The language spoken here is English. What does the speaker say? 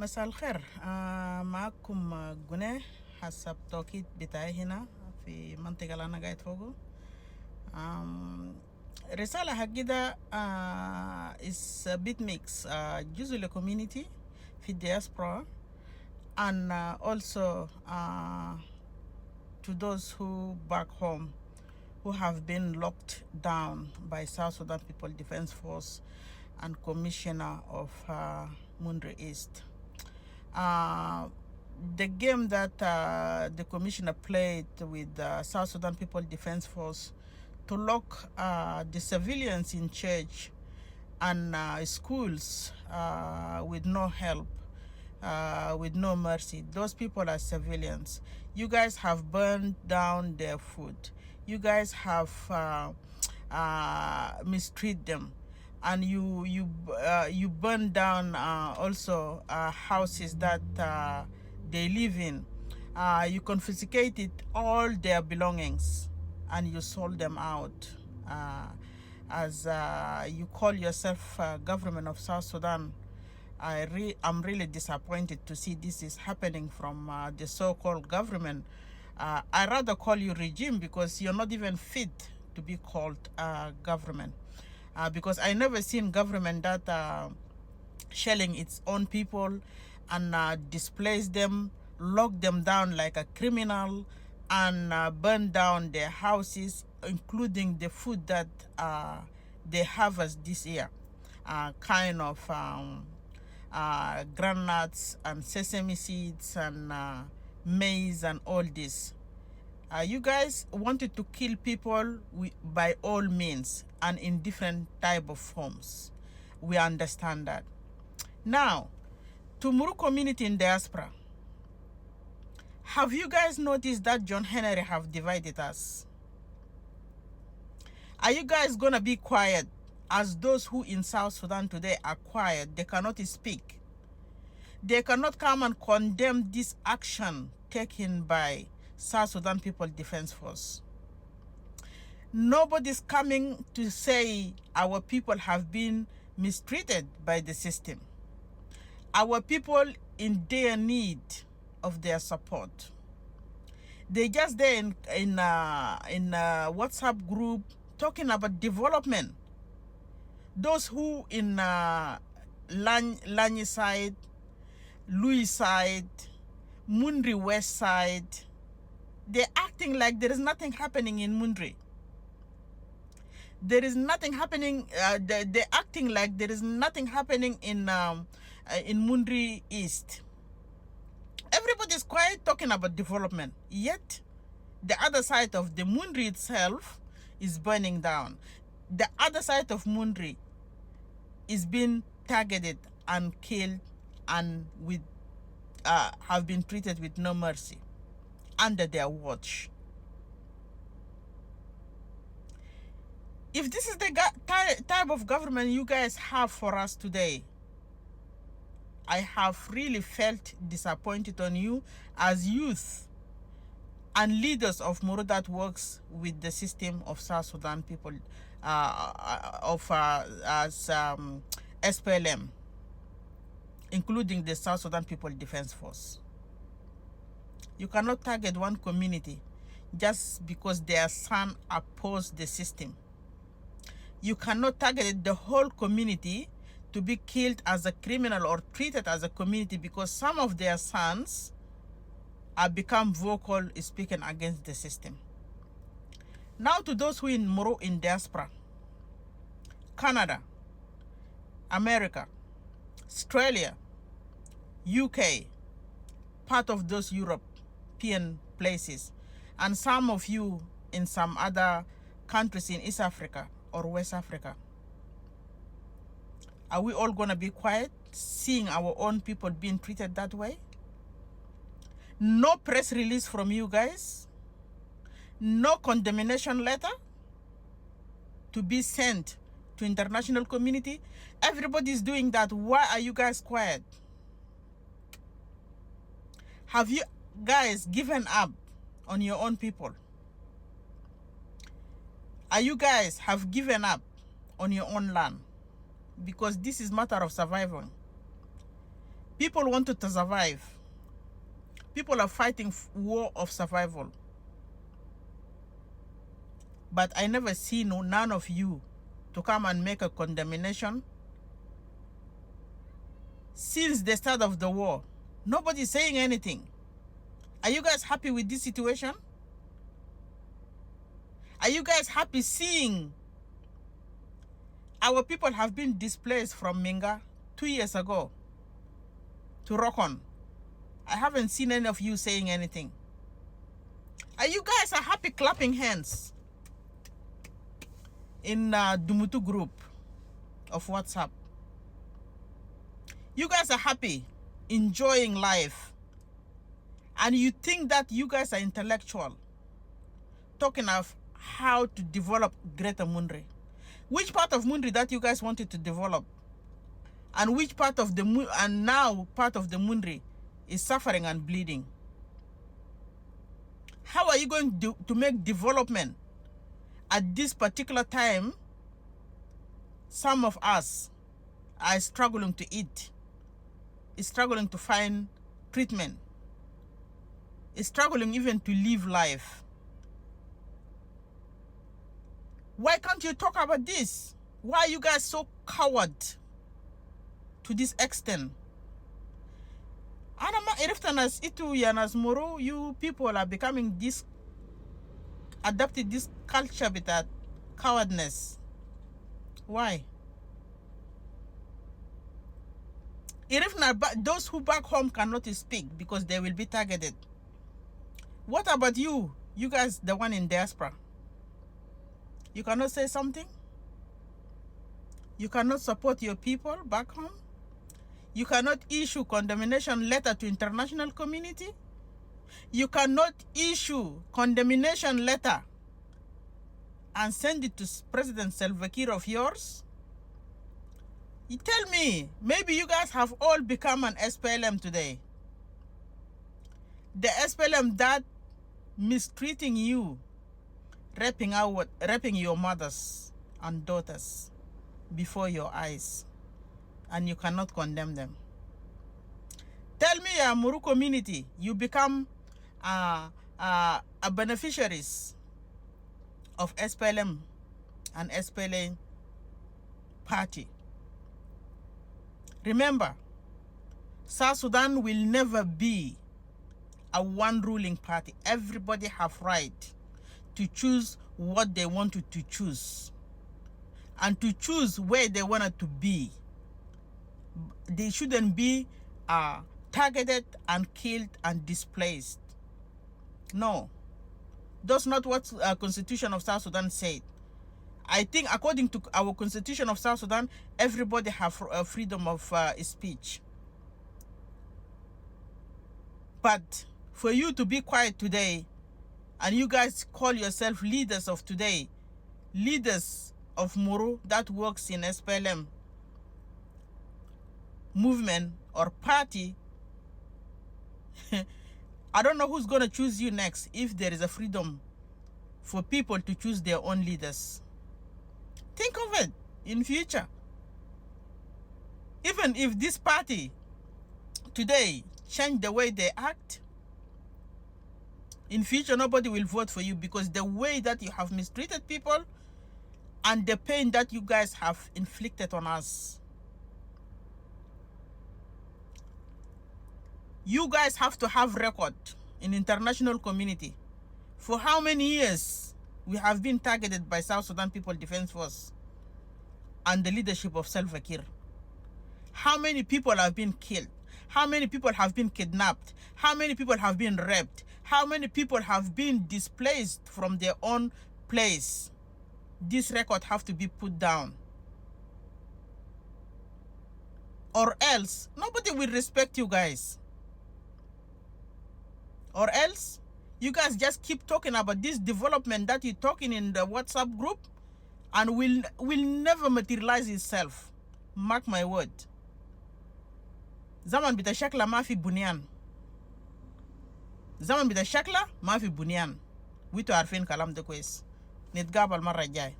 مساء الخير. معكم جنيه حسب توقيت بتاعي هنا في المنطقة اللي أنا قاعد فوقه. رسالة حقي ده is a bit mix. جزء للcommunity في diaspora and also to those who back home who have been locked down by South Sudan People Defense Force and Commissioner of Mundri East. The game that the commissioner played with South Sudan People Defense Force to lock the civilians in church and schools with no help, with no mercy. Those people are civilians. You guys have burned down their food. You guys have mistreated them, and you burn down also houses that they live in. You confiscated all their belongings and you sold them out. As you call yourself government of South Sudan, I'm really disappointed to see this is happening from the so-called government. I rather call you regime because you're not even fit to be called government. Because I never seen government that shelling its own people and displace them, lock them down like a criminal, and burn down their houses, including the food that they harvest this year, kind of groundnuts and sesame seeds and maize and all this. You guys wanted to kill people by all means and in different type of forms. We understand that. Now, to Muru community in diaspora, have you guys noticed that John Henry have divided us? Are you guys gonna be quiet as those who in South Sudan today are quiet? They cannot speak. They cannot come and condemn this action taken by South Sudan People Defense Force. Nobody's coming to say our people have been mistreated by the system. Our people in their need of their support. They just there in a WhatsApp group talking about development. Those who in Lani side, Louis side, Mundri West side, they're acting like there is nothing happening in Mundri. There is nothing happening. They're acting like there is nothing happening in Mundri East. Everybody's quiet talking about development. Yet, the other side of the Mundri itself is burning down. The other side of Mundri is being targeted and killed and with have been treated with no mercy under their watch. If this is the type of government you guys have for us today, I have really felt disappointed on you as youth and leaders of Moro that works with the system of South Sudan people, SPLM, including the South Sudan People Defense Force. You cannot target one community just because their son opposed the system. You cannot target the whole community to be killed as a criminal or treated as a community because some of their sons have become vocal speaking against the system. Now to those who in Moro in diaspora, Canada, America, Australia, UK, part of those European places, and some of you in some other countries in East Africa or West Africa. Are we all gonna be quiet seeing our own people being treated that way? No press release from you guys, no condemnation letter to be sent to international community. Everybody's doing that. Why are you guys quiet? Have you guys given up on your own people? Are you guys have given up on your own land? Because this is matter of survival. People wanted to survive. People are fighting war of survival. But I never see none of you to come and make a condemnation. Since the start of the war, nobody is saying anything. Are you guys happy with this situation? Are you guys happy seeing our people have been displaced from Minga 2 years ago to Rokon? I haven't seen any of you saying anything. Are you guys are happy clapping hands in Dumutu group of WhatsApp? You guys are happy, enjoying life, and you think that you guys are intellectual, talking of how to develop Greater Mundri. Which part of Mundri that you guys wanted to develop, and which part of the now part of the Mundri is suffering and bleeding? How are you going to make development at this particular time? Some of us are struggling to eat, is struggling to find treatment, is struggling even to live life. Why can't you talk about this? Why are you guys so coward to this extent? You people are becoming this, adopted this culture with that cowardness. Why? Those who back home cannot speak because they will be targeted. What about you? You guys, the one in diaspora. You cannot say something? You cannot support your people back home? You cannot issue condemnation letter to international community? You cannot issue condemnation letter and send it to President Salva Kiir of yours? You tell me, maybe you guys have all become an SPLM today. The SPLM that mistreating you, raping your mothers and daughters before your eyes, and you cannot condemn them. Tell me, Muru community, you become a beneficiaries of SPLM and SPLA party. Remember, South Sudan will never be a one ruling party. Everybody have right to choose what they wanted to choose and to choose where they wanted to be. They shouldn't be targeted and killed and displaced. No, that's not what Constitution of South Sudan said. I think according to our Constitution of South Sudan, everybody have freedom of speech. But for you to be quiet today, and you guys call yourself leaders of today, leaders of Muru that works in SPLM movement or party, I don't know who's going to choose you next if there is a freedom for people to choose their own leaders. Think of it in future. Even if this party today change the way they act, in future nobody will vote for you because the way that you have mistreated people and the pain that you guys have inflicted on us. You guys have to have record in international community for how many years we have been targeted by South Sudan People Defense Force and the leadership of Salva Kiir. How many people have been killed? How many people have been kidnapped? How many people have been raped? How many people have been displaced from their own place? This record have to be put down. Or else, nobody will respect you guys. Or else, you guys just keep talking about this development that you're talking in the WhatsApp group and will never materialize itself. Mark my word. Zaman bita shakla mafi bunyan. Zaman bita shakla mafi bunyan. Wito arfin kalam de kwes. Nitgabal marra jay.